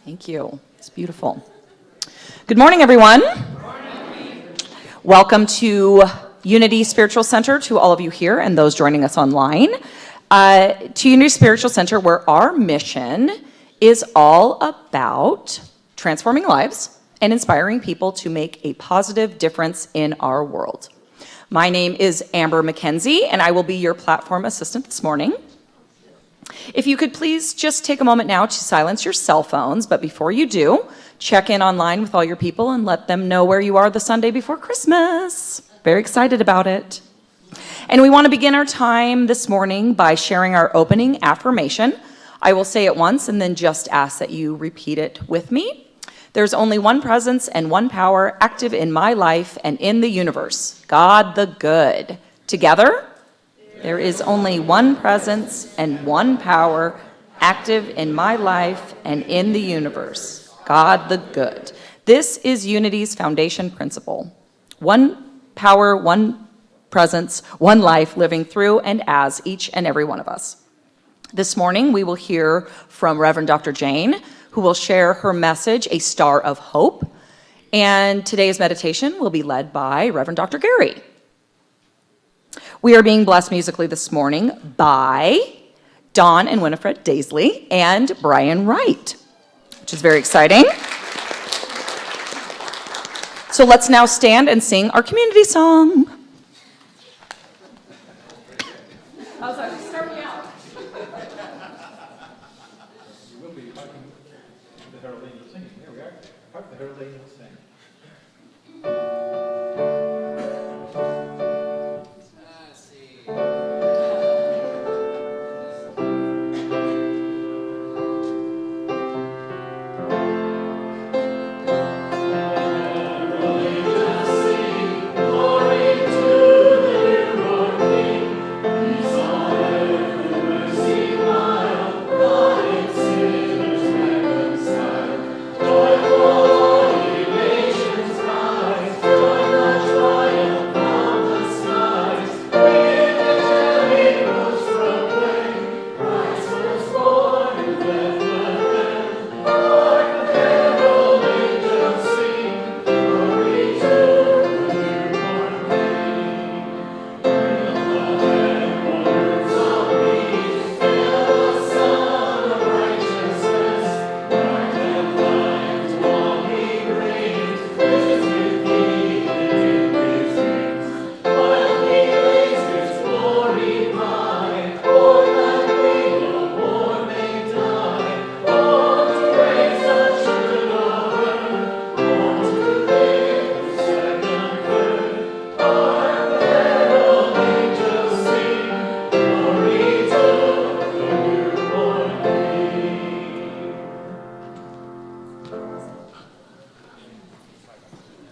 Thank you. It's beautiful. Good morning, everyone. Good morning. Welcome to Unity Spiritual Center, to all of you here and those joining us online. To Unity Spiritual Center, where our mission is all about transforming lives and inspiring people to make a positive difference in our world. My name is Amber McKenzie, and I will be your platform assistant this morning. If you could please just take a moment now to silence your cell phones, but before you do, check in online with all your people and let them know where you are the Sunday before Christmas. Very excited about it. And we want to begin our time this morning by sharing our opening affirmation. I will say it once and then just ask that you repeat it with me. There's only one presence and one power active in my life and in the universe, God the Good. Together, there is only one presence and one power active in my life and in the universe, God the Good. This is Unity's foundation principle. One power, one presence, one life living through and as each and every one of us. This morning, we will hear from Reverend Dr. Jane, who will share her message, A Star of Hope. And today's meditation will be led by Reverend Dr. Gary. We are being blessed musically this morning by Dawn and Winifred Daisley and Brian Wright, which is very exciting. So let's now stand and sing our community song. How's that? Start me out. You will be harking the herald angels singing. Here we are. Hark the herald angels sing.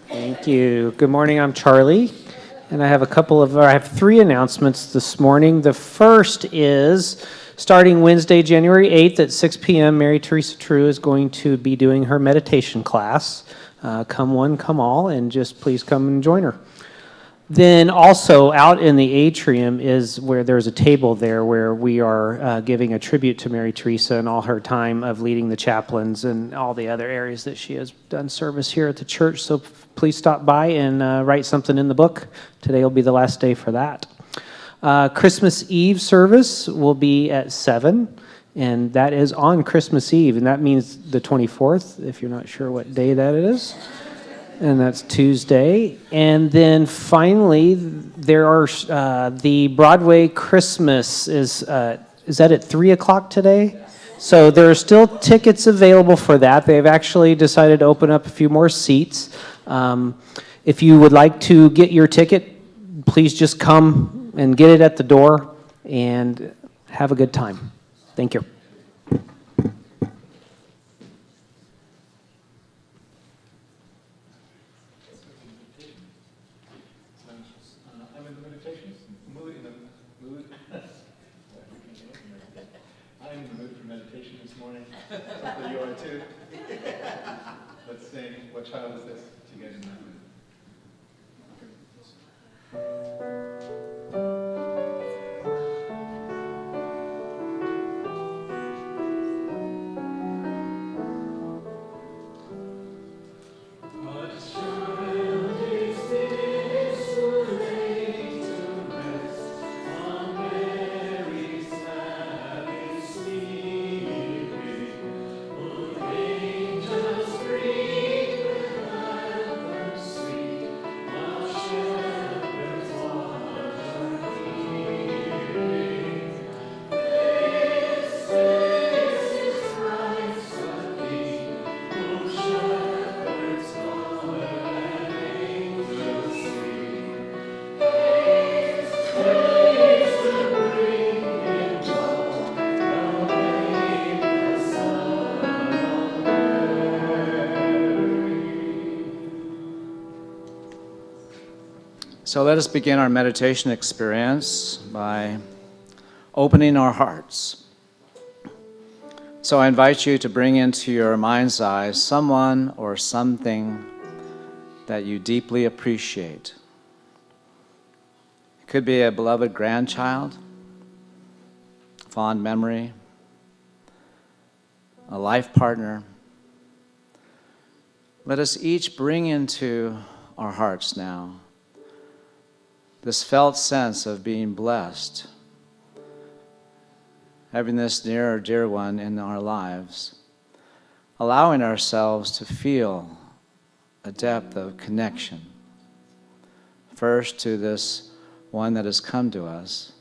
Thank you. Good morning, I'm Charlie, and I have three announcements this morning. The first is, starting Wednesday, January 8th at 6 p.m., Mary Teresa True is going to be doing her meditation class. Come one, come all, and just please come and join her. Then also out in the atrium is where there's a table there where we are giving a tribute to Mary Teresa and all her time of leading the chaplains and all the other areas that she has done service here at the church. So please stop by and write something in the book. Today will be the last day for that. Christmas Eve service will be at 7, and that is on Christmas Eve, and that means the 24th, if you're not sure what day that is. And that's Tuesday. And then finally, there are the Broadway Christmas is that at 3 o'clock today? So there are still tickets available for that. They've actually decided to open up a few more seats. If you would like to get your ticket, please just come and get it at the door and have a good time. Thank you. I'm in the meditation mood. I'm in the mood for meditation this morning. Hopefully you are too. Let's sing What Child Is This to get in that mood. So let us begin our meditation experience by opening our hearts. So I invite you to bring into your mind's eye someone or something that you deeply appreciate. It could be a beloved grandchild, fond memory, a life partner. Let us each bring into our hearts now this felt sense of being blessed, having this near or dear one in our lives, allowing ourselves to feel a depth of connection, first to this one that has come to us,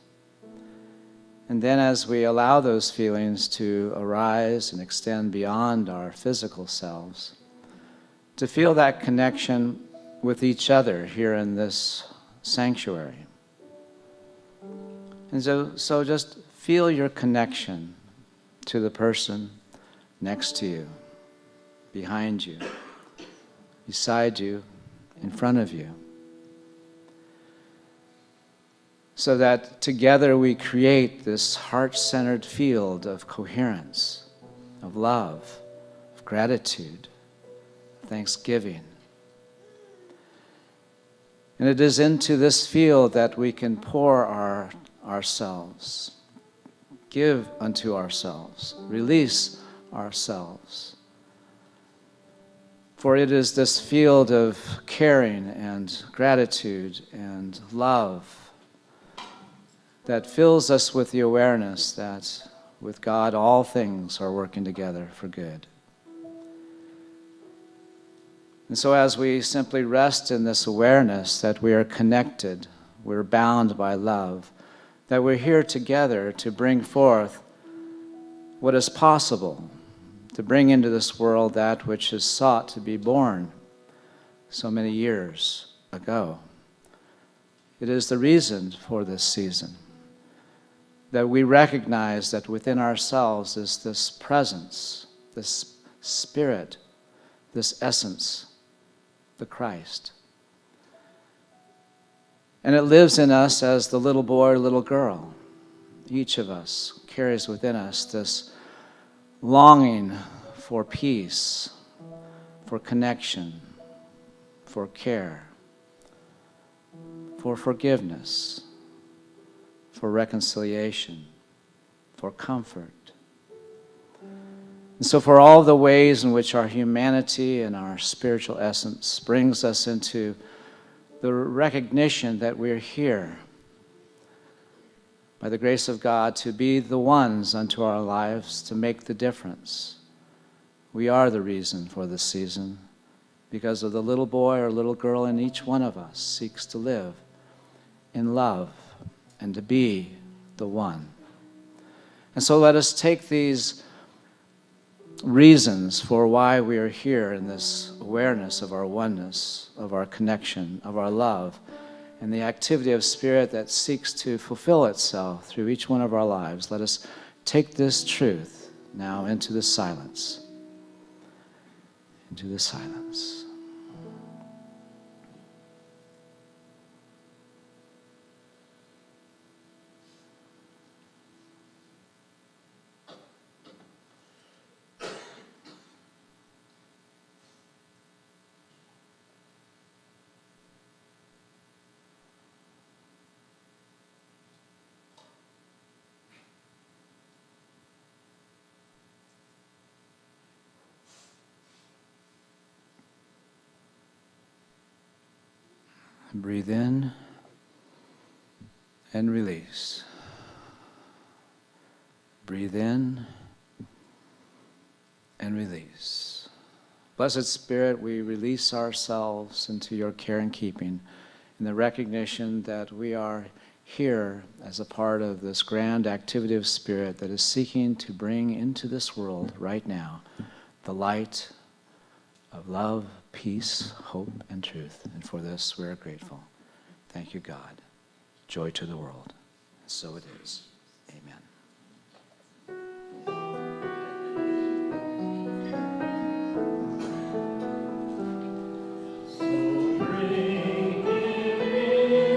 and then as we allow those feelings to arise and extend beyond our physical selves, to feel that connection with each other here in this sanctuary. And so just feel your connection to the person next to you, behind you, beside you, in front of you. So that together we create this heart-centered field of coherence, of love, of gratitude, thanksgiving. And it is into this field that we can pour ourselves, give unto ourselves, release ourselves. For it is this field of caring and gratitude and love that fills us with the awareness that with God all things are working together for good. And so as we simply rest in this awareness that we are connected, we're bound by love, that we're here together to bring forth what is possible, to bring into this world that which is sought to be born so many years ago. It is the reason for this season, that we recognize that within ourselves is this presence, this spirit, this essence, the Christ. And it lives in us as the little boy or little girl. Each of us carries within us this longing for peace, for connection, for care, for forgiveness, for reconciliation, for comfort. And so for all the ways in which our humanity and our spiritual essence brings us into the recognition that we're here by the grace of God to be the ones unto our lives to make the difference. We are the reason for this season because of the little boy or little girl in each one of us seeks to live in love and to be the one. And so let us take these reasons for why we are here in this awareness of our oneness, of our connection, of our love, and the activity of spirit that seeks to fulfill itself through each one of our lives. Let us take this truth now into the silence. Into the silence. Breathe in and release. Breathe in and release. Blessed Spirit, we release ourselves into your care and keeping in the recognition that we are here as a part of this grand activity of spirit that is seeking to bring into this world right now the light of love, peace, hope, and truth. And for this, we are grateful. Thank you, God. Joy to the world. So it is. Amen. So bring him in.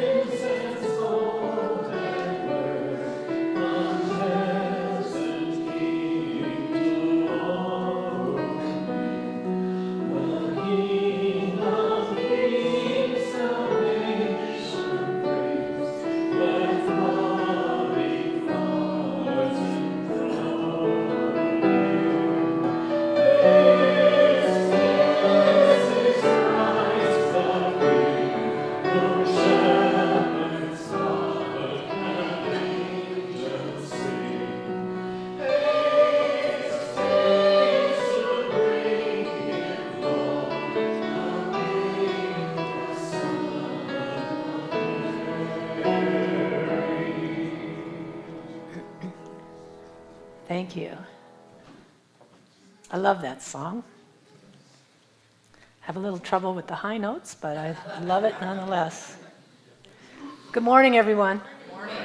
Thank you. I love that song. Have a little trouble with the high notes, but I love it nonetheless. Good morning, everyone. Good morning.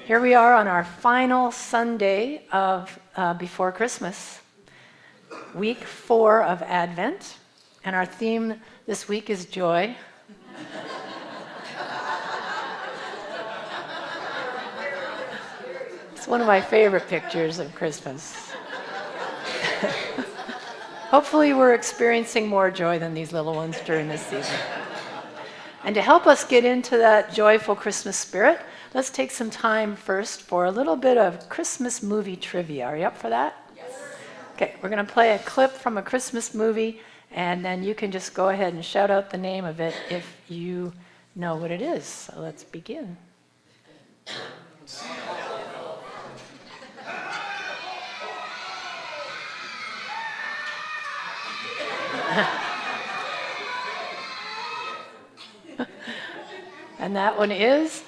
Here we are on our final Sunday of before Christmas, week 4 of Advent, and our theme this week is joy. It's one of my favorite pictures of Christmas. Hopefully we're experiencing more joy than these little ones during this season. And to help us get into that joyful Christmas spirit, let's take some time first for a little bit of Christmas movie trivia. Are you up for that? Yes. Okay, we're going to play a clip from a Christmas movie, and then you can just go ahead and shout out the name of it if you know what it is. So let's begin. And that one is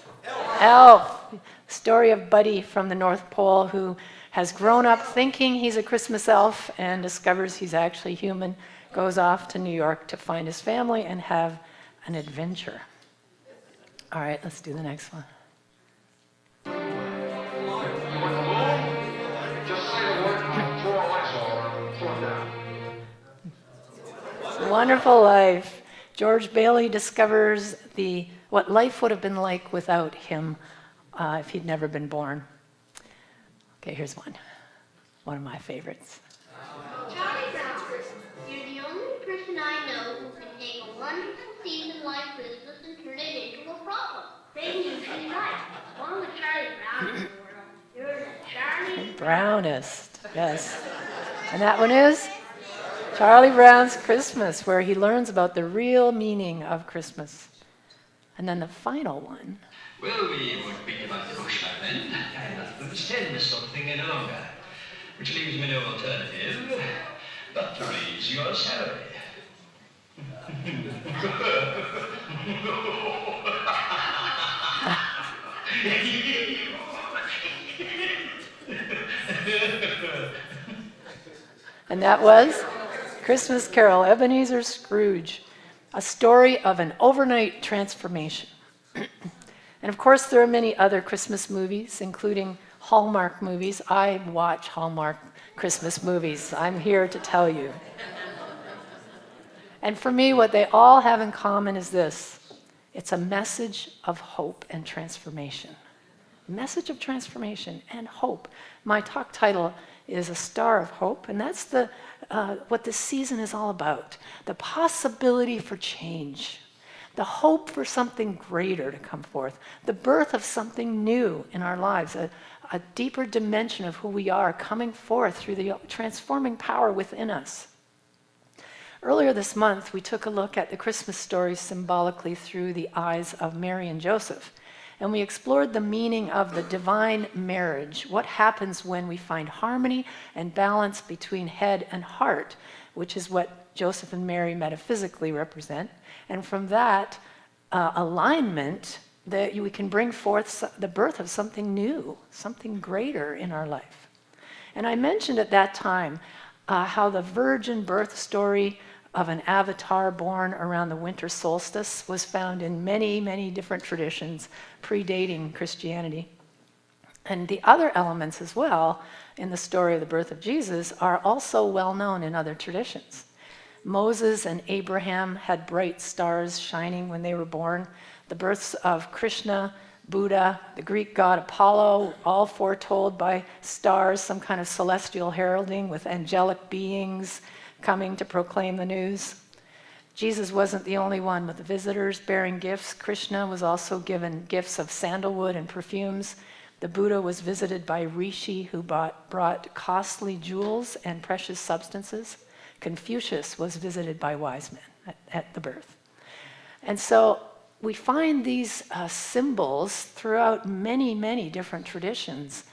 Elf. Story of Buddy from the North Pole who has grown up thinking he's a Christmas elf and discovers he's actually human, goes off to New York to find his family and have an adventure. All right, let's do the next one. It's a Wonderful Life. George Bailey discovers what life would have been like without him if he'd never been born. Okay, here's one of my favorites. Charlie Brown, you're the only person I know who can take a wonderful season like business and turn it into a problem. They knew she's right. One of the Charlie Brown in the world. You're the Charlie Brownest, yes. And that one is Charlie Brown's Christmas, where he learns about the real meaning of Christmas. And then the final one. Well, we won't beat about the bush, my friend. I must understand this sort of thing any longer. Which leaves me no alternative but to raise your salary. And that was Christmas Carol, Ebenezer Scrooge, a story of an overnight transformation. And of course, there are many other Christmas movies, including Hallmark movies. I watch Hallmark Christmas movies. I'm here to tell you. And for me, what they all have in common is this. It's a message of hope and transformation. Message of transformation and hope. My talk title is A Star of Hope, and that's what this season is all about. The possibility for change. The hope for something greater to come forth. The birth of something new in our lives. A deeper dimension of who we are coming forth through the transforming power within us. Earlier this month, we took a look at the Christmas story symbolically through the eyes of Mary and Joseph. And we explored the meaning of the divine marriage. What happens when we find harmony and balance between head and heart, which is what Joseph and Mary metaphysically represent. And from that alignment, that we can bring forth the birth of something new, something greater in our life. And I mentioned at that time how the virgin birth story of an avatar born around the winter solstice was found in many, many different traditions predating Christianity. And the other elements as well in the story of the birth of Jesus are also well known in other traditions. Moses and Abraham had bright stars shining when they were born. The births of Krishna, Buddha, the Greek god Apollo, all foretold by stars, some kind of celestial heralding with angelic beings coming to proclaim the news. Jesus wasn't the only one with the visitors bearing gifts. Krishna was also given gifts of sandalwood and perfumes. The Buddha was visited by Rishi, who brought costly jewels and precious substances. Confucius was visited by wise men at the birth. And so we find these symbols throughout many, many different traditions.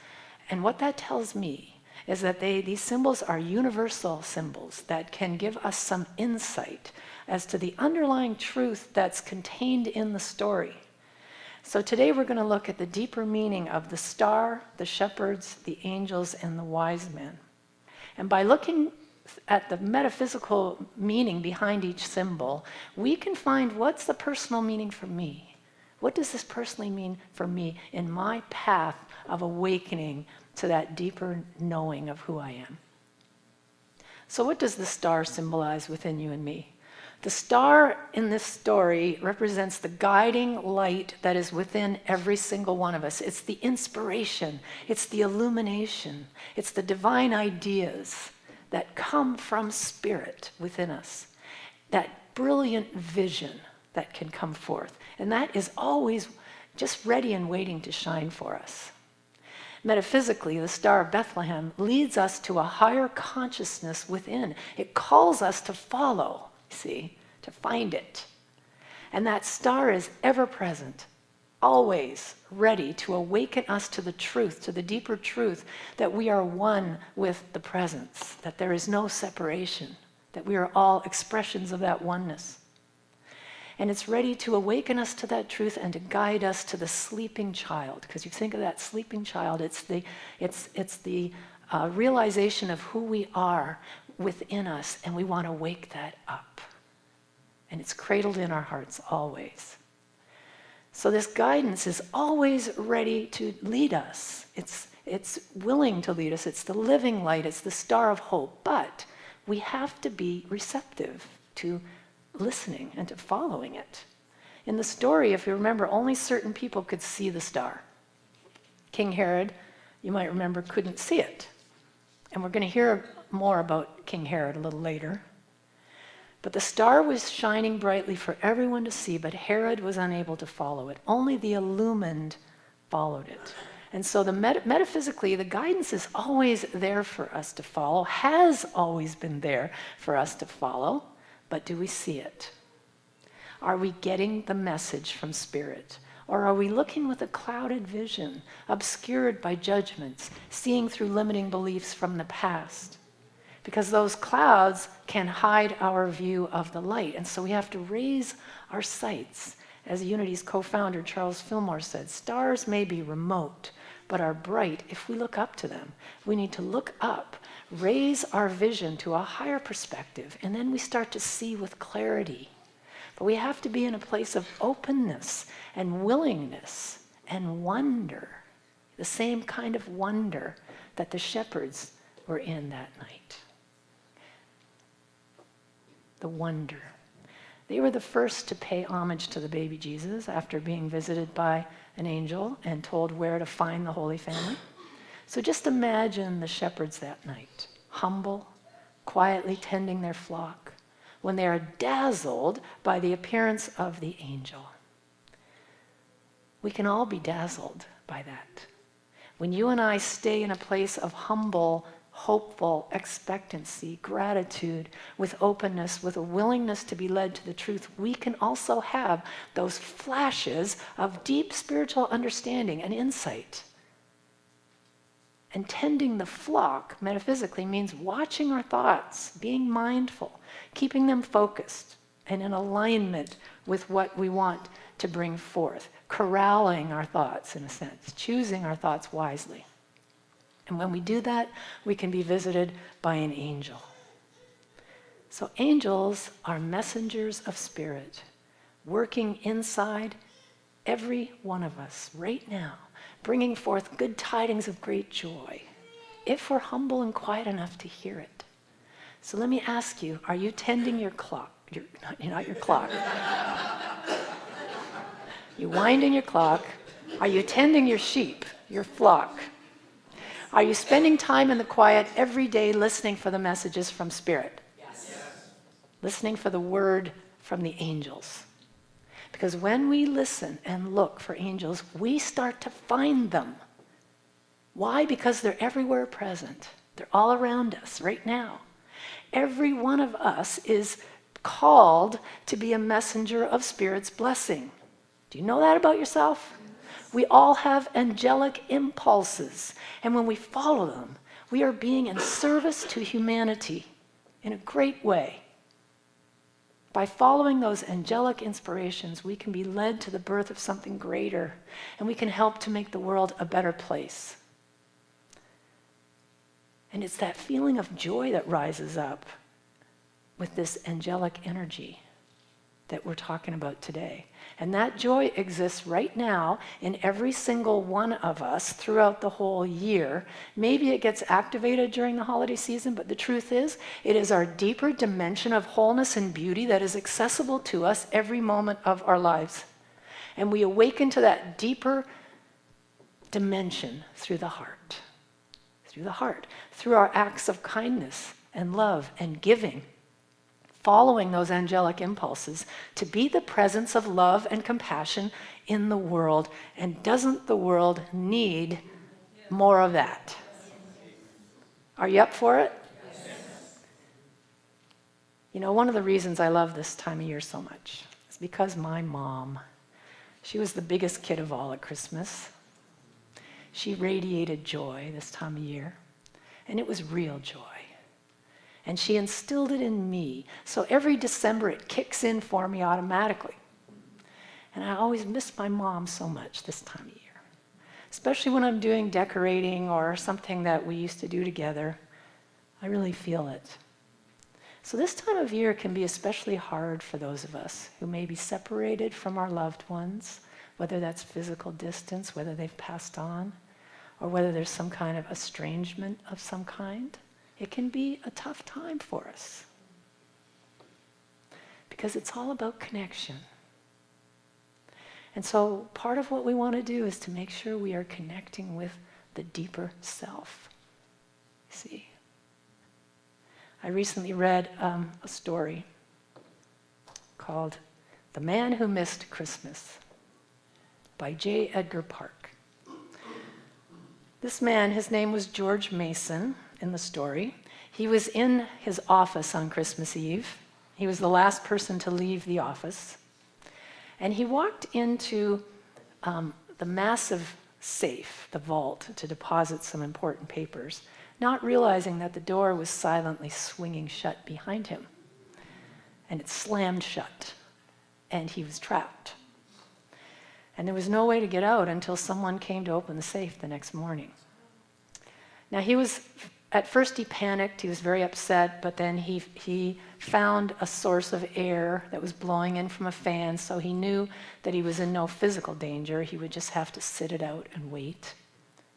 And what that tells me is that these symbols are universal symbols that can give us some insight as to the underlying truth that's contained in the story. So today we're going to look at the deeper meaning of the star, the shepherds, the angels, and the wise men. And by looking at the metaphysical meaning behind each symbol, we can find what's the personal meaning for me. What does this personally mean for me in my path of awakening to that deeper knowing of who I am? So what does the star symbolize within you and me? The star in this story represents the guiding light that is within every single one of us. It's the inspiration, it's the illumination, it's the divine ideas that come from spirit within us, that brilliant vision that can come forth. And that is always just ready and waiting to shine for us. Metaphysically, the Star of Bethlehem leads us to a higher consciousness within. It calls us to follow, see, to find it. And that star is ever present, always ready to awaken us to the truth, to the deeper truth that we are one with the presence, that there is no separation, that we are all expressions of that oneness. And it's ready to awaken us to that truth and to guide us to the sleeping child. Because you think of that sleeping child, it's the realization of who we are within us, and we want to wake that up. And it's cradled in our hearts always. So this guidance is always ready to lead us. It's willing to lead us. It's the living light. It's the star of hope. But we have to be receptive to listening and to following it. In the story, if you remember, only certain people could see the star. King Herod, you might remember, couldn't see it. And we're going to hear more about King Herod a little later. But the star was shining brightly for everyone to see, but Herod was unable to follow it. Only the illumined followed it. And so metaphysically, the guidance is always there for us to follow, has always been there for us to follow. But do we see it? Are we getting the message from Spirit? Or are we looking with a clouded vision, obscured by judgments, seeing through limiting beliefs from the past? Because those clouds can hide our view of the light. And so we have to raise our sights. As Unity's co-founder Charles Fillmore said, stars may be remote, but are bright if we look up to them. We need to look up, raise our vision to a higher perspective, and then we start to see with clarity. But we have to be in a place of openness and willingness and wonder, the same kind of wonder that the shepherds were in that night. The wonder. They were the first to pay homage to the baby Jesus after being visited by an angel and told where to find the Holy Family. So just imagine the shepherds that night, humble, quietly tending their flock, when they are dazzled by the appearance of the angel. We can all be dazzled by that. When you and I stay in a place of humble, hopeful expectancy, gratitude, with openness, with a willingness to be led to the truth, we can also have those flashes of deep spiritual understanding and insight. And tending the flock, metaphysically, means watching our thoughts, being mindful, keeping them focused and in alignment with what we want to bring forth, corralling our thoughts, in a sense, choosing our thoughts wisely. And when we do that, we can be visited by an angel. So angels are messengers of spirit, working inside every one of us right now, bringing forth good tidings of great joy, if we're humble and quiet enough to hear it. So let me ask you, are you tending your clock? Not your clock. You winding your clock. Are you tending your sheep, your flock? Are you spending time in the quiet every day listening for the messages from Spirit? Yes. Listening for the word from the angels. Because when we listen and look for angels, we start to find them. Why? Because they're everywhere present. They're all around us right now. Every one of us is called to be a messenger of Spirit's blessing. Do you know that about yourself? We all have angelic impulses, and when we follow them, we are being in service to humanity in a great way. By following those angelic inspirations, we can be led to the birth of something greater, and we can help to make the world a better place. And it's that feeling of joy that rises up with this angelic energy that we're talking about today. And that joy exists right now in every single one of us throughout the whole year. Maybe it gets activated during the holiday season, but the truth is, it is our deeper dimension of wholeness and beauty that is accessible to us every moment of our lives. And we awaken to that deeper dimension through the heart. Through the heart. Through our acts of kindness and love and giving. Following those angelic impulses to be the presence of love and compassion in the world. And doesn't the world need more of that? Are you up for it? You know, one of the reasons I love this time of year so much is because my mom, she was the biggest kid of all at Christmas. She radiated joy this time of year, and it was real joy. And she instilled it in me. So every December it kicks in for me automatically. And I always miss my mom so much this time of year. Especially when I'm doing decorating or something that we used to do together. I really feel it. So this time of year can be especially hard for those of us who may be separated from our loved ones, whether that's physical distance, whether they've passed on, or whether there's some kind of estrangement of some kind. It can be a tough time for us because it's all about connection. And so part of what we want to do is to make sure we are connecting with the deeper self. See, I recently read a story called The Man Who Missed Christmas by J. Edgar Park. This man, his name was George Mason in the story. He was in his office on Christmas Eve. He was the last person to leave the office. And he walked into the massive safe, the vault, to deposit some important papers, not realizing that the door was silently swinging shut behind him. And it slammed shut, and he was trapped. And there was no way to get out until someone came to open the safe the next morning. Now at first he panicked, he was very upset, but then he found a source of air that was blowing in from a fan, so he knew that he was in no physical danger. He would just have to sit it out and wait.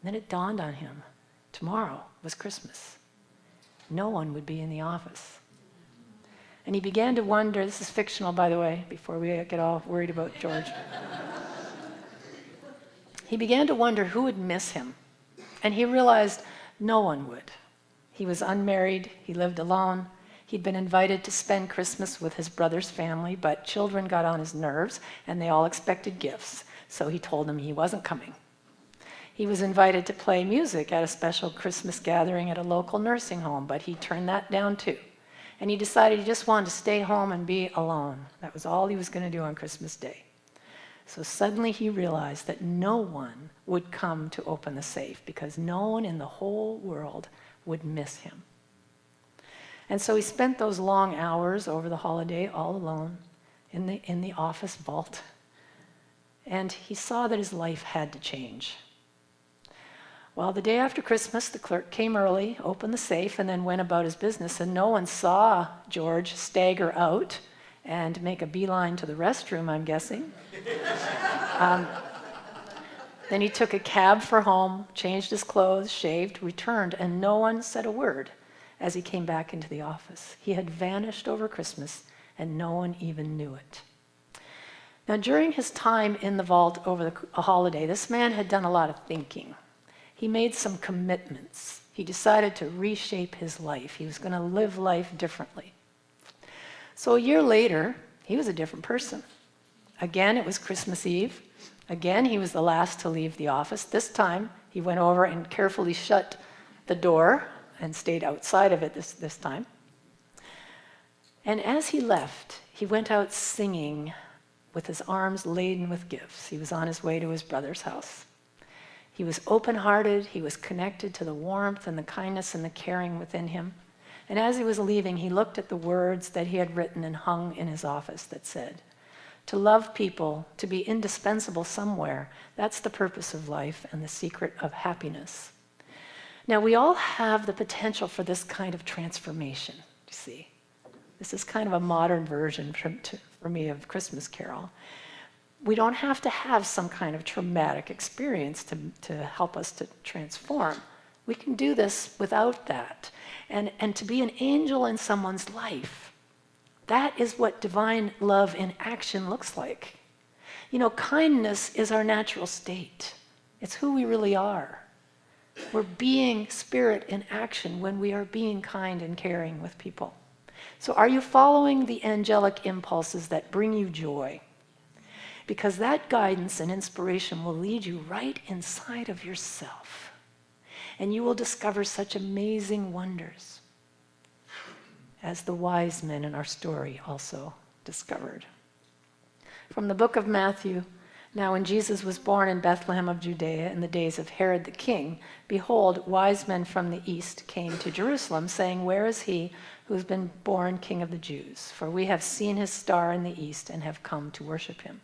And then it dawned on him, tomorrow was Christmas. No one would be in the office. And he began to wonder, this is fictional by the way, before we get all worried about George. He began to wonder who would miss him. And he realized no one would. He was unmarried, he lived alone. He'd been invited to spend Christmas with his brother's family, but children got on his nerves and they all expected gifts. So he told them he wasn't coming. He was invited to play music at a special Christmas gathering at a local nursing home, but he turned that down too. And he decided he just wanted to stay home and be alone. That was all he was going to do on Christmas Day. So suddenly he realized that no one would come to open the safe because no one in the whole world would miss him. And so he spent those long hours over the holiday all alone in the office vault. And he saw that his life had to change. Well, the day after Christmas, the clerk came early, opened the safe, and then went about his business. And no one saw George stagger out and make a beeline to the restroom, I'm guessing. Then he took a cab for home, changed his clothes, shaved, returned, and no one said a word as he came back into the office. He had vanished over Christmas, and no one even knew it. Now, during his time in the vault over a holiday, this man had done a lot of thinking. He made some commitments. He decided to reshape his life. He was going to live life differently. So a year later, he was a different person. Again, it was Christmas Eve. Again, he was the last to leave the office. This time, he went over and carefully shut the door and stayed outside of it this time. And as he left, he went out singing with his arms laden with gifts. He was on his way to his brother's house. He was open-hearted. He was connected to the warmth and the kindness and the caring within him. And as he was leaving, he looked at the words that he had written and hung in his office that said, "To love people, to be indispensable somewhere, that's the purpose of life and the secret of happiness." Now, we all have the potential for this kind of transformation, you see. This is kind of a modern version for me of Christmas Carol. We don't have to have some kind of traumatic experience to help us to transform. We can do this without that. And to be an angel in someone's life, that is what divine love in action looks like. You know, kindness is our natural state. It's who we really are. We're being spirit in action when we are being kind and caring with people. So are you following the angelic impulses that bring you joy? Because that guidance and inspiration will lead you right inside of yourself. And you will discover such amazing wonders, as the wise men in our story also discovered. From the book of Matthew, "Now when Jesus was born in Bethlehem of Judea in the days of Herod the king, behold, wise men from the east came to Jerusalem, saying, 'Where is he who has been born King of the Jews? For we have seen his star in the east and have come to worship him.'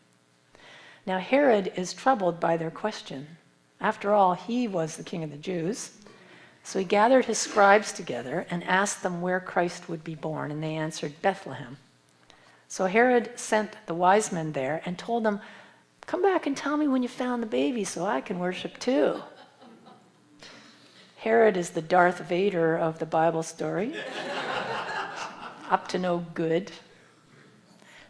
Now Herod is troubled by their question. After all, he was the king of the Jews. So he gathered his scribes together and asked them where Christ would be born, and they answered, 'Bethlehem.' So Herod sent the wise men there and told them, 'Come back and tell me when you found the baby so I can worship too.'" Herod is the Darth Vader of the Bible story. Up to no good.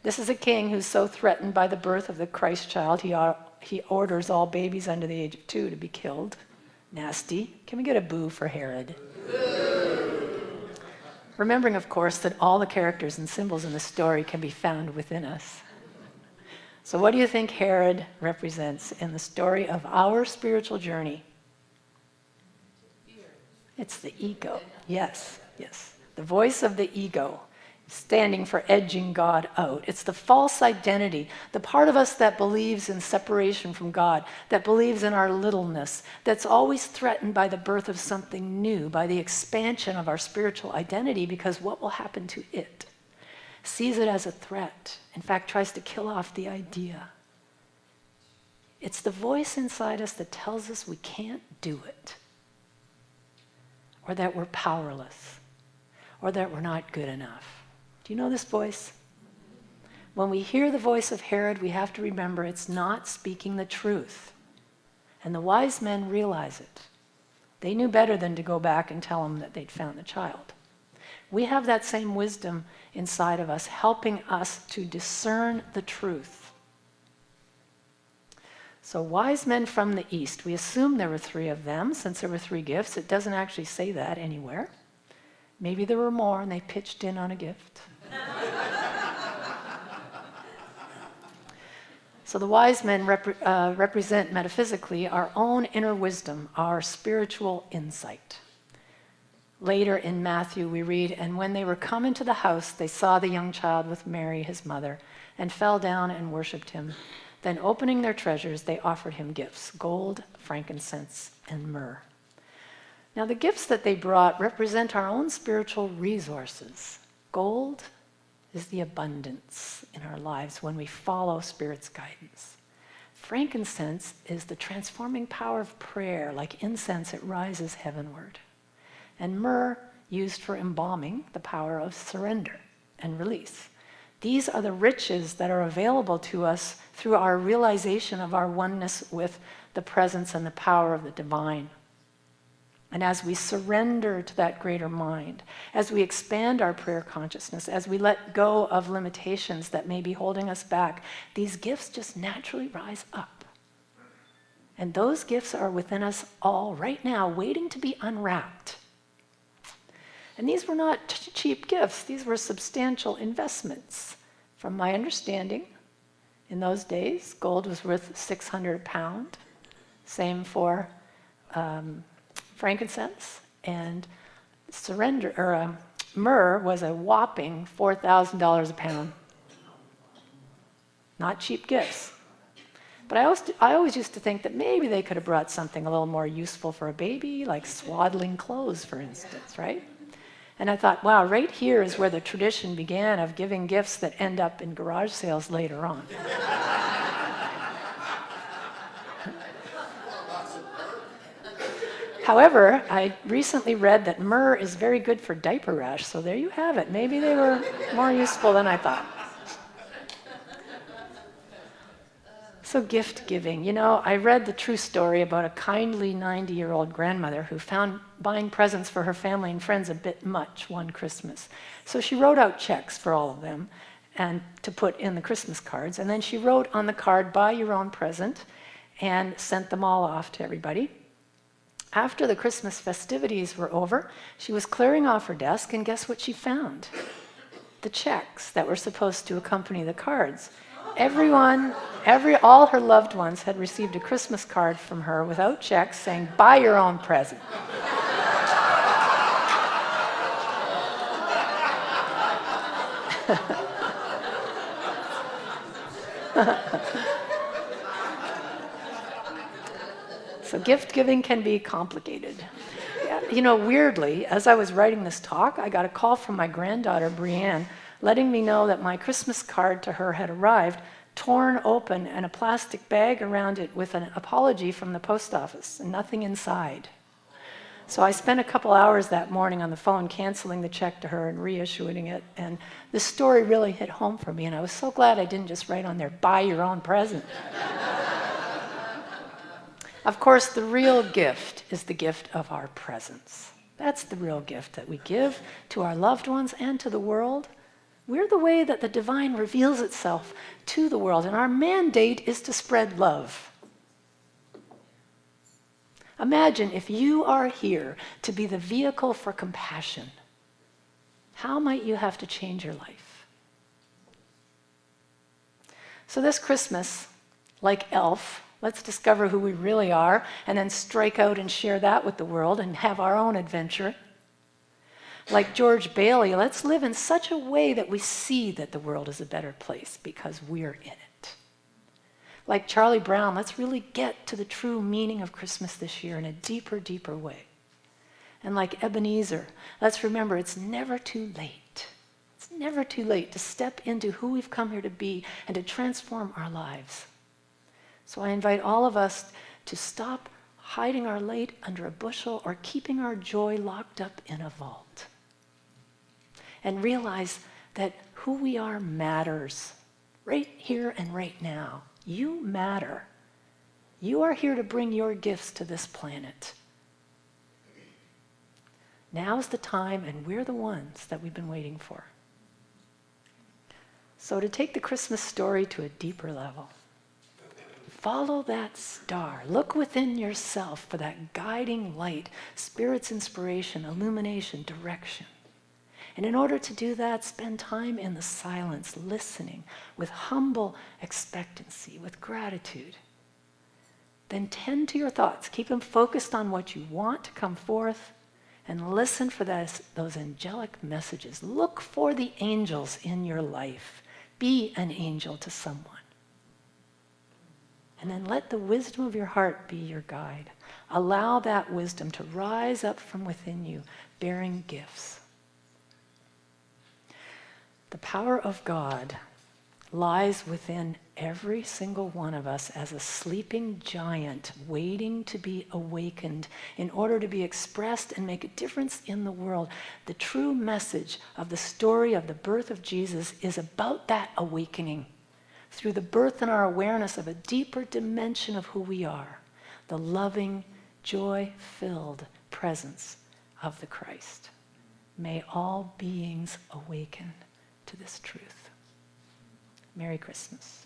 This is a king who's so threatened by the birth of the Christ child, he orders all babies under the age of 2 to be killed. Nasty. Can we get a boo for Herod? Remembering, of course, that all the characters and symbols in the story can be found within us. So what do you think Herod represents in the story of our spiritual journey? It's the ego. Yes, yes. The voice of the ego, standing for edging God out. It's the false identity, the part of us that believes in separation from God, that believes in our littleness, that's always threatened by the birth of something new, by the expansion of our spiritual identity, because what will happen to it? Sees it as a threat. In fact, tries to kill off the idea. It's the voice inside us that tells us we can't do it, or that we're powerless, or that we're not good enough. Do you know this voice? When we hear the voice of Herod, we have to remember it's not speaking the truth. And the wise men realize it. They knew better than to go back and tell him that they'd found the child. We have that same wisdom inside of us, helping us to discern the truth. So wise men from the east, we assume there were 3 of them, since there were 3 gifts. It doesn't actually say that anywhere. Maybe there were more and they pitched in on a gift. So the wise men represent metaphysically our own inner wisdom, our spiritual insight. Later in Matthew we read, "And when they were come into the house, they saw the young child with Mary, his mother, and fell down and worshipped him. Then opening their treasures, they offered him gifts, gold, frankincense, and myrrh." Now the gifts that they brought represent our own spiritual resources. Gold is the abundance in our lives when we follow Spirit's guidance. Frankincense is the transforming power of prayer. Like incense, it rises heavenward. And myrrh, used for embalming, the power of surrender and release. These are the riches that are available to us through our realization of our oneness with the presence and the power of the divine. And as we surrender to that greater mind, as we expand our prayer consciousness, as we let go of limitations that may be holding us back, these gifts just naturally rise up. And those gifts are within us all right now, waiting to be unwrapped. And these were not cheap gifts. These were substantial investments. From my understanding, in those days, gold was worth $600 a pound. Same for frankincense, and myrrh was a whopping $4,000 a pound. Not cheap gifts. But I always used to think that maybe they could have brought something a little more useful for a baby, like swaddling clothes, for instance, right? And I thought, wow, right here is where the tradition began of giving gifts that end up in garage sales later on. However, I recently read that myrrh is very good for diaper rash, so there you have it. Maybe they were more useful than I thought. So gift giving. You know, I read the true story about a kindly 90-year-old grandmother who found buying presents for her family and friends a bit much one Christmas. So she wrote out checks for all of them and to put in the Christmas cards. And then she wrote on the card, buy your own present, and sent them all off to everybody. After the Christmas festivities were over, she was clearing off her desk, and guess what she found? The checks that were supposed to accompany the cards. All her loved ones had received a Christmas card from her without checks saying, buy your own present. So gift giving can be complicated. You know, weirdly, as I was writing this talk, I got a call from my granddaughter, Brianne, letting me know that my Christmas card to her had arrived, torn open, and a plastic bag around it with an apology from the post office, and nothing inside. So I spent a couple hours that morning on the phone canceling the check to her and reissuing it, and this story really hit home for me, and I was so glad I didn't just write on there, buy your own present. Of course, the real gift is the gift of our presence. That's the real gift that we give to our loved ones and to the world. We're the way that the divine reveals itself to the world, and our mandate is to spread love. Imagine if you are here to be the vehicle for compassion. How might you have to change your life? So this Christmas, like Elf, let's discover who we really are and then strike out and share that with the world and have our own adventure. Like George Bailey, let's live in such a way that we see that the world is a better place because we're in it. Like Charlie Brown, let's really get to the true meaning of Christmas this year in a deeper, deeper way. And like Ebenezer, let's remember it's never too late. It's never too late to step into who we've come here to be and to transform our lives. So I invite all of us to stop hiding our light under a bushel or keeping our joy locked up in a vault. And realize that who we are matters right here and right now. You matter. You are here to bring your gifts to this planet. Now's the time, and we're the ones that we've been waiting for. So to take the Christmas story to a deeper level, follow that star. Look within yourself for that guiding light, Spirit's inspiration, illumination, direction. And in order to do that, spend time in the silence, listening with humble expectancy, with gratitude. Then tend to your thoughts. Keep them focused on what you want to come forth and listen for those angelic messages. Look for the angels in your life. Be an angel to someone. And then let the wisdom of your heart be your guide. Allow that wisdom to rise up from within you, bearing gifts. The power of God lies within every single one of us as a sleeping giant waiting to be awakened in order to be expressed and make a difference in the world. The true message of the story of the birth of Jesus is about that awakening through the birth in our awareness of a deeper dimension of who we are, the loving, joy-filled presence of the Christ. May all beings awaken to this truth. Merry Christmas.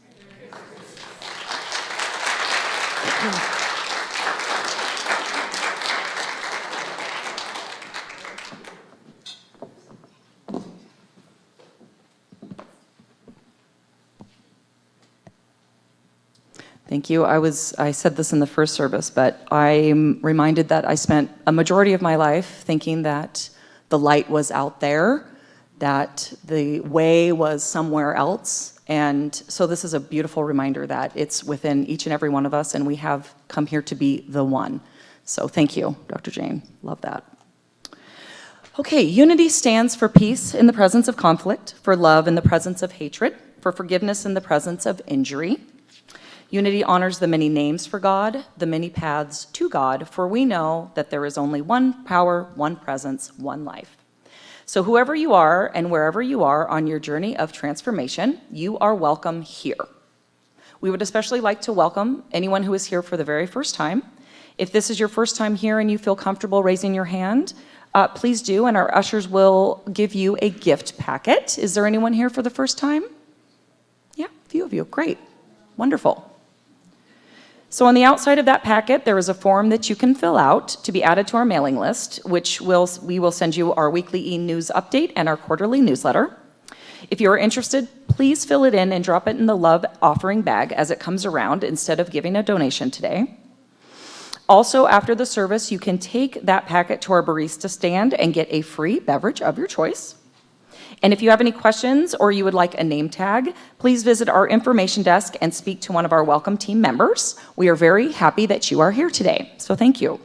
Thank you. I said this in the first service, but I'm reminded that I spent a majority of my life thinking that the light was out there, that the way was somewhere else. And so this is a beautiful reminder that it's within each and every one of us, and we have come here to be the one. So thank you, Dr. Jane. Love that. Okay, unity stands for peace in the presence of conflict, for love in the presence of hatred, for forgiveness in the presence of injury. Unity honors the many names for God, the many paths to God, for we know that there is only one power, one presence, one life. So whoever you are and wherever you are on your journey of transformation, you are welcome here. We would especially like to welcome anyone who is here for the very first time. If this is your first time here and you feel comfortable raising your hand, please do, and our ushers will give you a gift packet. Is there anyone here for the first time? Yeah, a few of you. Great. Wonderful. So on the outside of that packet, there is a form that you can fill out to be added to our mailing list, which we will send you our weekly e-news update and our quarterly newsletter. If you are interested, please fill it in and drop it in the love offering bag as it comes around instead of giving a donation today. Also, after the service, you can take that packet to our barista stand and get a free beverage of your choice. And if you have any questions or you would like a name tag, please visit our information desk and speak to one of our welcome team members. We are very happy that you are here today, so thank you.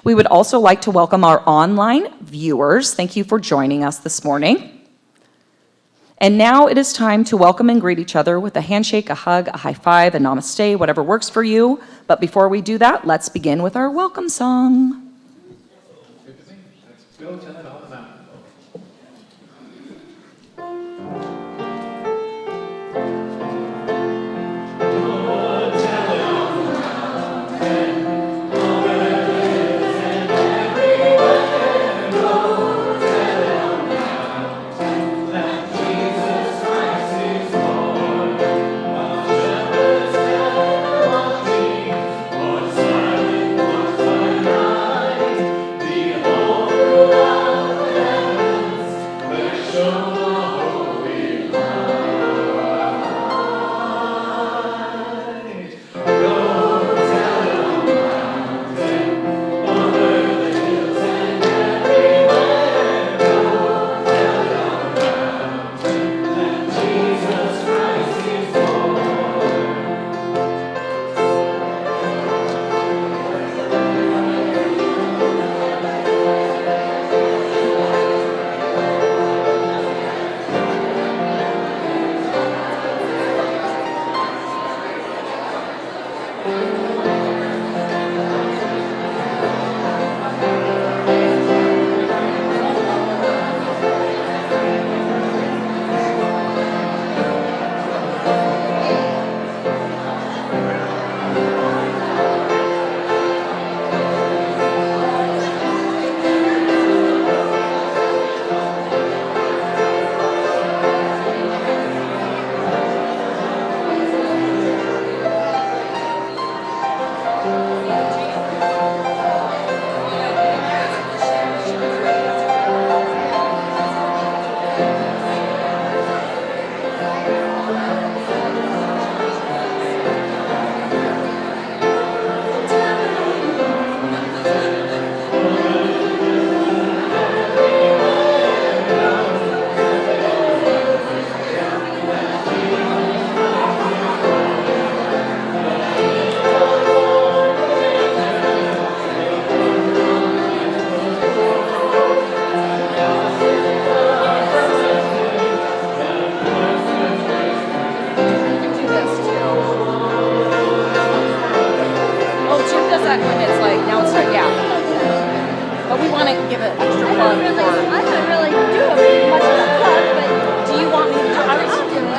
We would also like to welcome our online viewers. Thank you for joining us this morning. And now it is time to welcome and greet each other with a handshake, a hug, a high five, a namaste, whatever works for you. But before we do that, let's begin with our welcome song. Let's go tell it all about.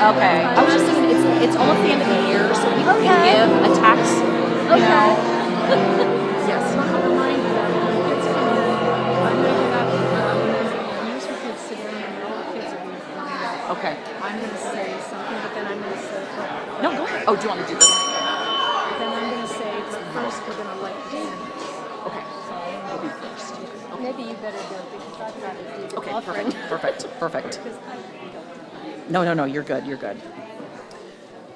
Okay. I was just thinking it's almost the end of the year, so people can give a tax, you know. Yes. Okay. I'm going to say something, but then I'm going to say, No, go ahead. Oh, do you want me to do this? then I'm going to say, but first we're going to light the candles. Okay. We'll be first. Okay. Maybe you better do it because I've got to do the Okay, offering. perfect. Because I don't. No, you're good.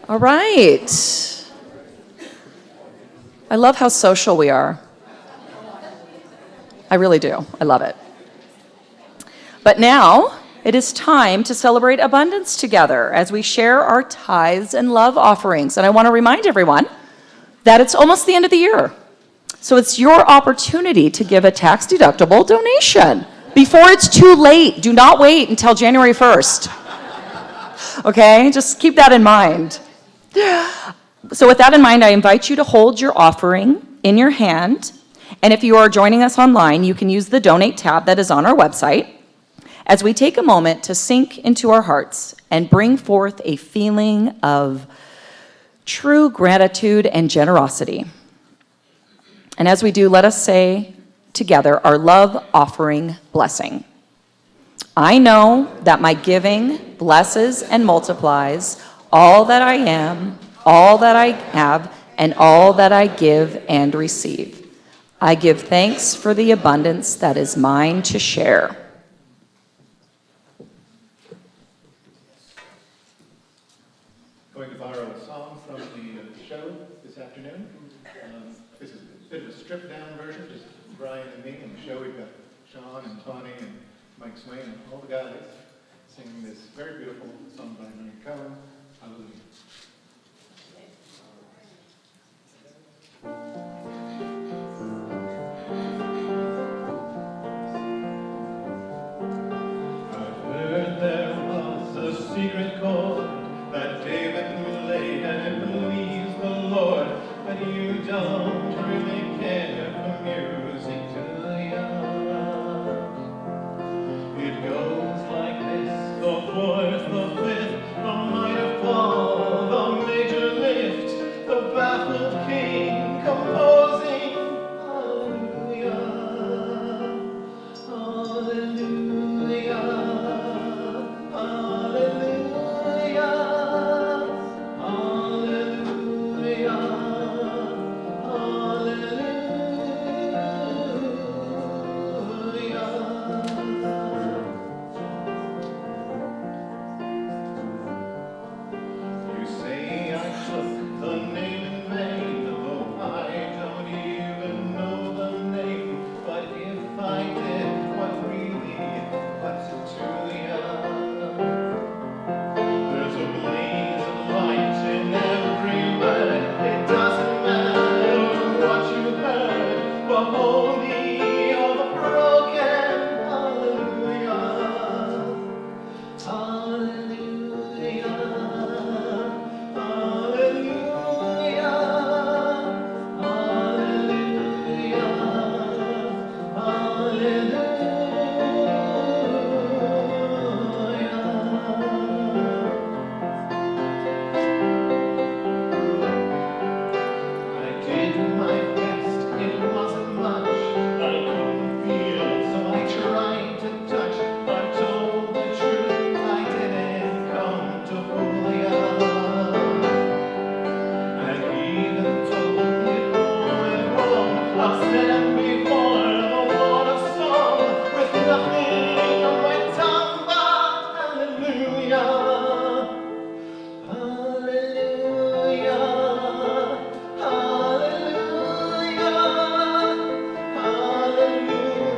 All right. I love how social we are. I really do. I love it. But now it is time to celebrate abundance together as we share our tithes and love offerings. And I want to remind everyone that it's almost the end of the year. So it's your opportunity to give a tax-deductible donation before it's too late. Do not wait until January 1st. Okay, just keep that in mind. So with that in mind, I invite you to hold your offering in your hand. And if you are joining us online, you can use the donate tab that is on our website as we take a moment to sink into our hearts and bring forth a feeling of true gratitude and generosity. And as we do, let us say together our love offering blessing. I know that my giving blesses and multiplies all that I am, all that I have, and all that I give and receive. I give thanks for the abundance that is mine to share. Going to borrow a song from the show this afternoon. This is a bit of a stripped-down version, just Brian and me. On the show, we've got Sean and Tawny and Mike Swain and all the guys singing this very beautiful song by Mary Cohen, Hallelujah. I've heard there was a secret chord that David laid, and it believes the Lord, but you don't really care for music, do ya? It goes like this: the fourth, the fifth, the minor fall, the major lift, the baffled king composing hallelujah, hallelujah, hallelujah, hallelujah, hallelujah. You say I took the name in vain, though I don't even know the name. But if I did, what's it to ya? There's a blaze of light in every word. It doesn't matter what you heard, but holy are the broken. Hallelujah. Hallelujah, hallelujah, hallelujah, I did my best, it wasn't much. I couldn't feel, so I tried to touch. I told the truth, I didn't come to fool ya. And even though it all went wrong, I'll stand before the Lord of song with nothing on my tongue but hallelujah. Hallelujah, hallelujah, hallelujah, hallelujah,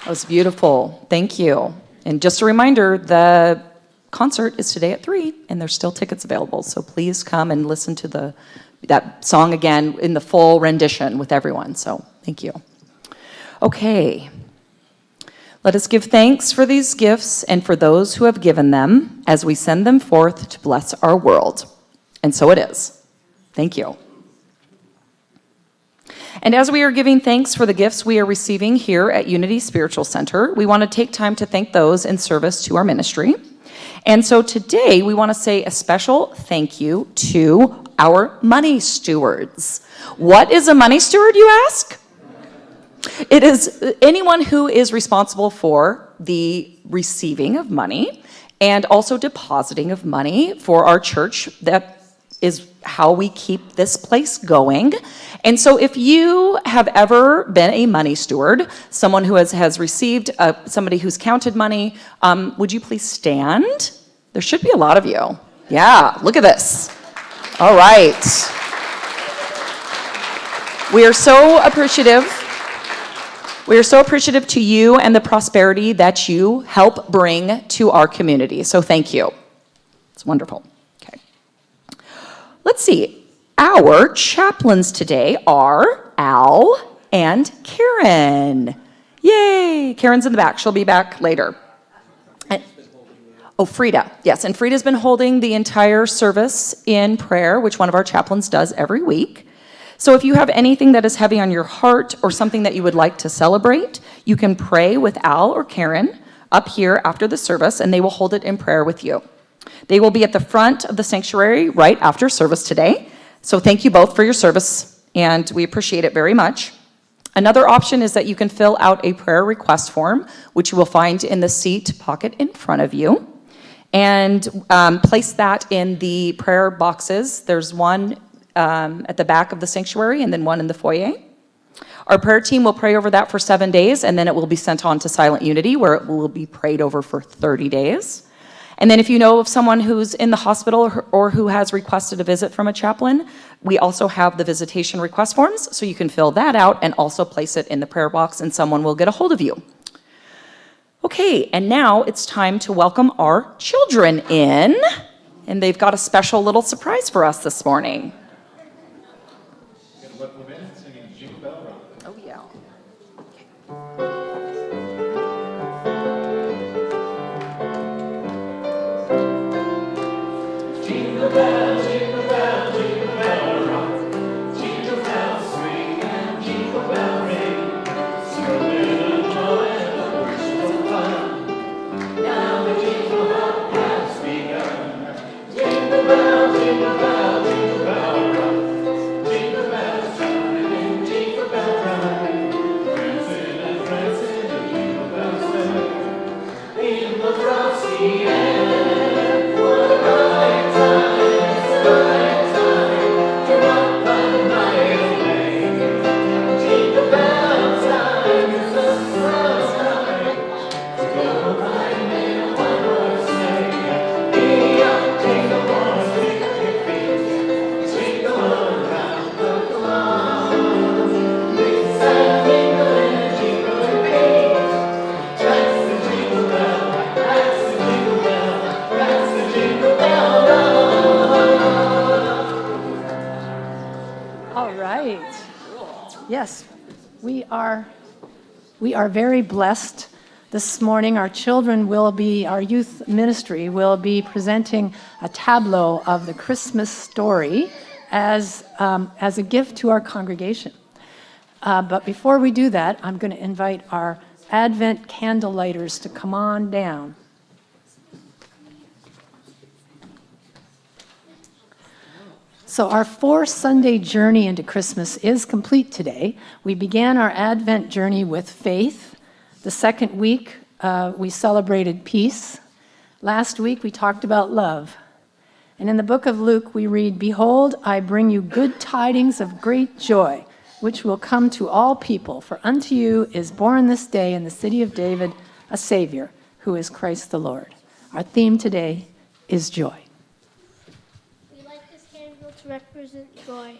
That was beautiful. Thank you. And just a reminder, the concert is today at 3, and there's still tickets available. So please come and listen to that song again in the full rendition with everyone. So thank you. Okay. Let us give thanks for these gifts and for those who have given them as we send them forth to bless our world. And so it is. Thank you. And as we are giving thanks for the gifts we are receiving here at Unity Spiritual Center, we want to take time to thank those in service to our ministry. And so today we want to say a special thank you to our money stewards. What is a money steward, you ask? It is anyone who is responsible for the receiving of money and also depositing of money for our church that is how we keep this place going. And so if you have ever been a money steward, someone who has received, somebody who's counted money, would you please stand? There should be a lot of you. Yeah, look at this. All right. We are so appreciative. We are so appreciative to you and the prosperity that you help bring to our community. So thank you. It's wonderful. Okay. Let's see. Our chaplains today are Al and Karen. Yay! Karen's in the back. She'll be back later. Oh, Frida. Yes, and Frida's been holding the entire service in prayer, which one of our chaplains does every week. So if you have anything that is heavy on your heart or something that you would like to celebrate, you can pray with Al or Karen up here after the service, and they will hold it in prayer with you. They will be at the front of the sanctuary right after service today. So thank you both for your service, and we appreciate it very much. Another option is that you can fill out a prayer request form, which you will find in the seat pocket in front of you, and place that in the prayer boxes. There's one at the back of the sanctuary and then one in the foyer. Our prayer team will pray over that for 7 days, and then it will be sent on to Silent Unity, where it will be prayed over for 30 days. And then if you know of someone who's in the hospital or who has requested a visit from a chaplain, we also have the visitation request forms, so you can fill that out and also place it in the prayer box, and someone will get a hold of you. Okay, and now it's time to welcome our children in, and they've got a special little surprise for us this morning. Oh, yeah. Jingle bell, jingle bell, jingle bell rock. Jingle bells swing and jingle bell ring. Swirling and blowing the bursts of fun. Now the jingle hop has begun. Jingle bell, jingle bell, jingle bell rock. Jingle bells chime and jingle bell rhyme. Prancing and jingle bells swing. In the frosty air, what a bright time. All right. Yes, we are very blessed. This morning, our youth ministry will be presenting a tableau of the Christmas story as a gift to our congregation. But before we do that, I'm going to invite our Advent candle lighters to come on down. So our 4-Sunday journey into Christmas is complete today. We began our Advent journey with faith. The second week, we celebrated peace. Last week, we talked about love. And in the book of Luke, we read, "Behold, I bring you good tidings of great joy, which will come to all people. For unto you is born this day in the city of David a Savior, who is Christ the Lord." Our theme today is joy. We like this candle to represent joy.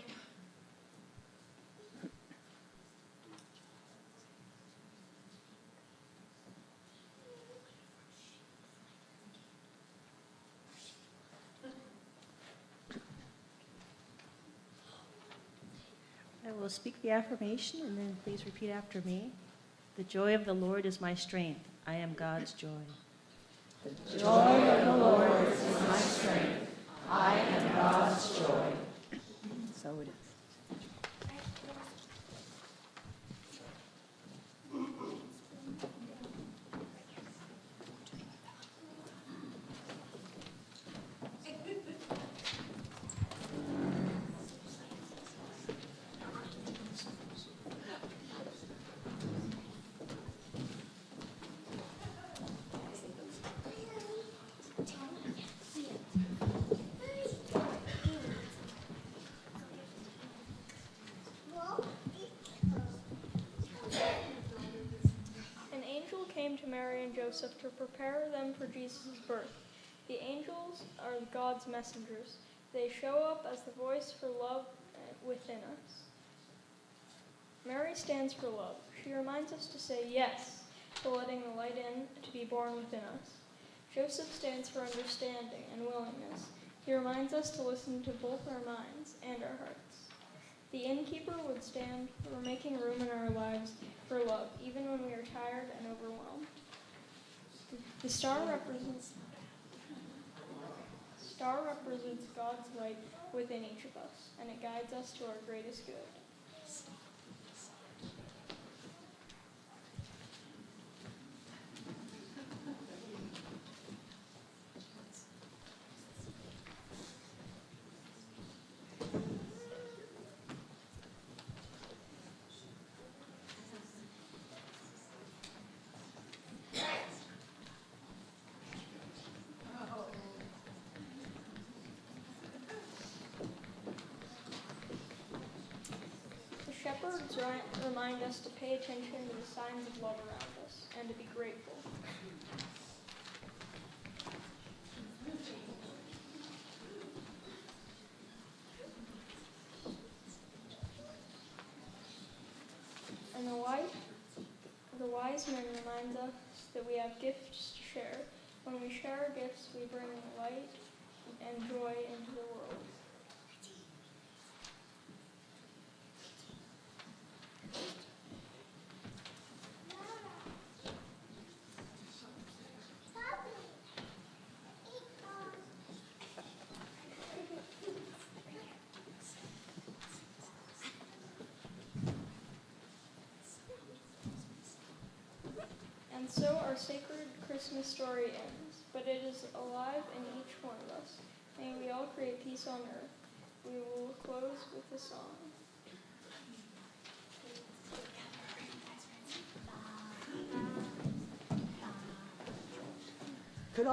I will speak the affirmation and then please repeat after me. The joy of the Lord is my strength. I am God's joy. The joy of the Lord is my strength. I am God's joy. So it is. to Mary and Joseph to prepare them for Jesus' birth. The angels are God's messengers. They show up as the voice for love within us. Mary stands for love. She reminds us to say yes to letting the light in to be born within us. Joseph stands for understanding and willingness. He reminds us to listen to both our minds and our hearts. The innkeeper would stand for making room in our lives for love, even when we are tired and overwhelmed. The star represents God's light within each of us, and it guides us to our greatest good. Shepherds remind us to pay attention to the signs of love around us and to be grateful. And the wise men remind us that we have gifts to share. When we share our gifts, we bring light and joy into the world. And so our sacred Christmas story ends, but it is alive in each one of us. May we all create peace on earth. We will close with a song. Could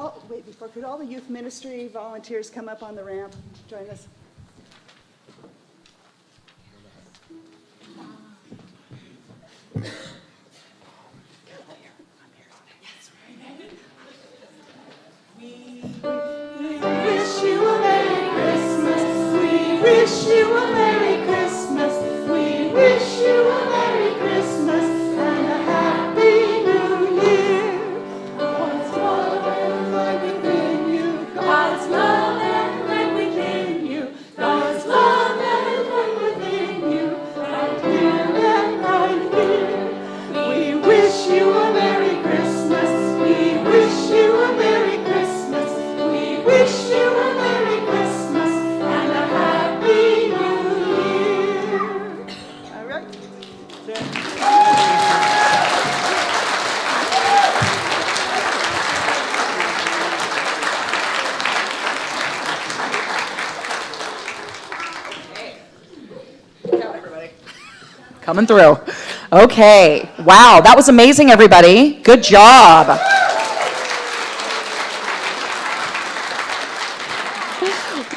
all the youth ministry volunteers come up on the ramp, join us? Coming through. Okay. Wow, that was amazing, everybody. Good job.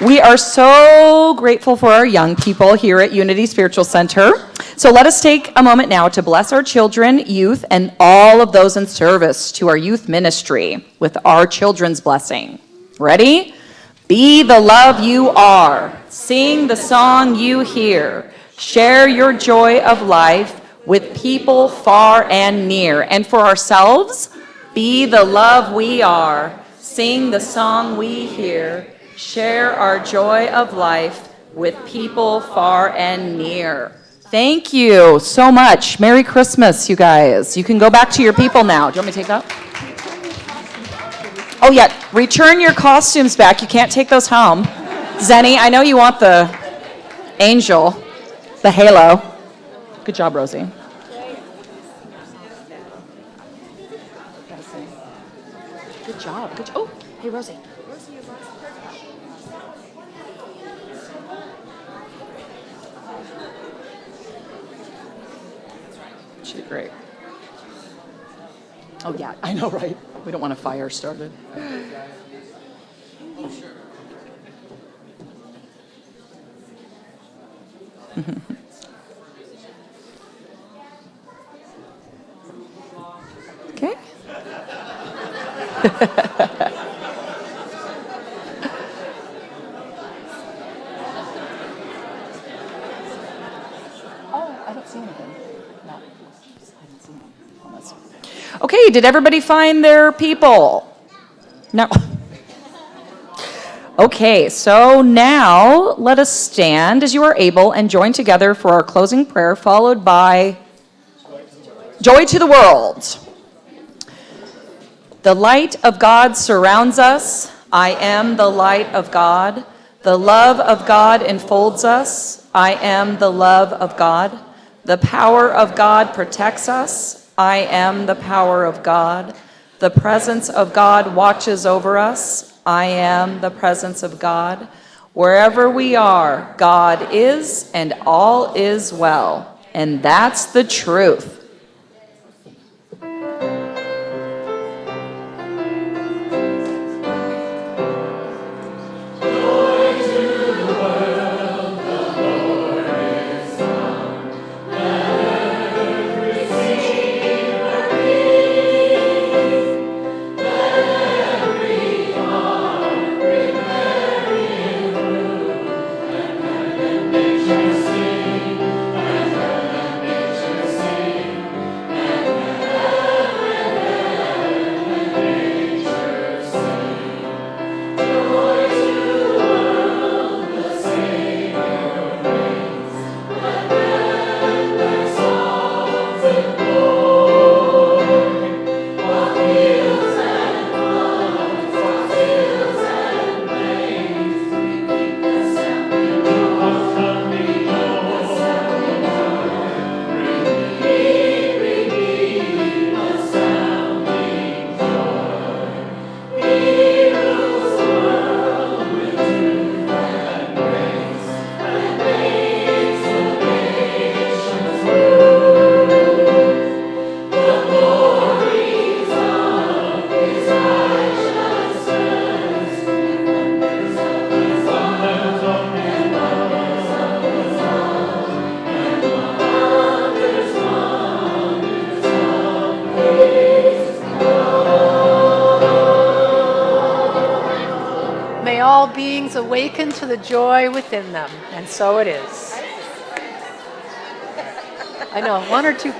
We are so grateful for our young people here at Unity Spiritual Center. So let us take a moment now to bless our children, youth, and all of those in service to our youth ministry with our children's blessing. Ready? Be the love you are. Sing the song you hear. Share your joy of life with people far and near. And for ourselves, be the love we are. Sing the song we hear. Share our joy of life with people far and near. Thank you so much. Merry Christmas, you guys. You can go back to your people now. Do you want me to take that? Oh, yeah. Return your costumes back. You can't take those home. Zenny, I know you want the angel. The halo. Good job, Rosie. Good job. Good job. Oh, hey, Rosie. She did great. Oh, yeah, I know, right? We don't want a fire started. Okay. Oh, I don't see anything. No, I didn't see anything on this. Okay, did everybody find their people? No. Okay, so now let us stand as you are able and join together for our closing prayer, followed by Joy to the World. The light of God surrounds us. I am the light of God. The love of God enfolds us. I am the love of God. The power of God protects us. I am the power of God. The presence of God watches over us. I am the presence of God. Wherever we are, God is, and all is well. And that's the truth. May all beings awaken to the joy within them, and so it is. I know, one or two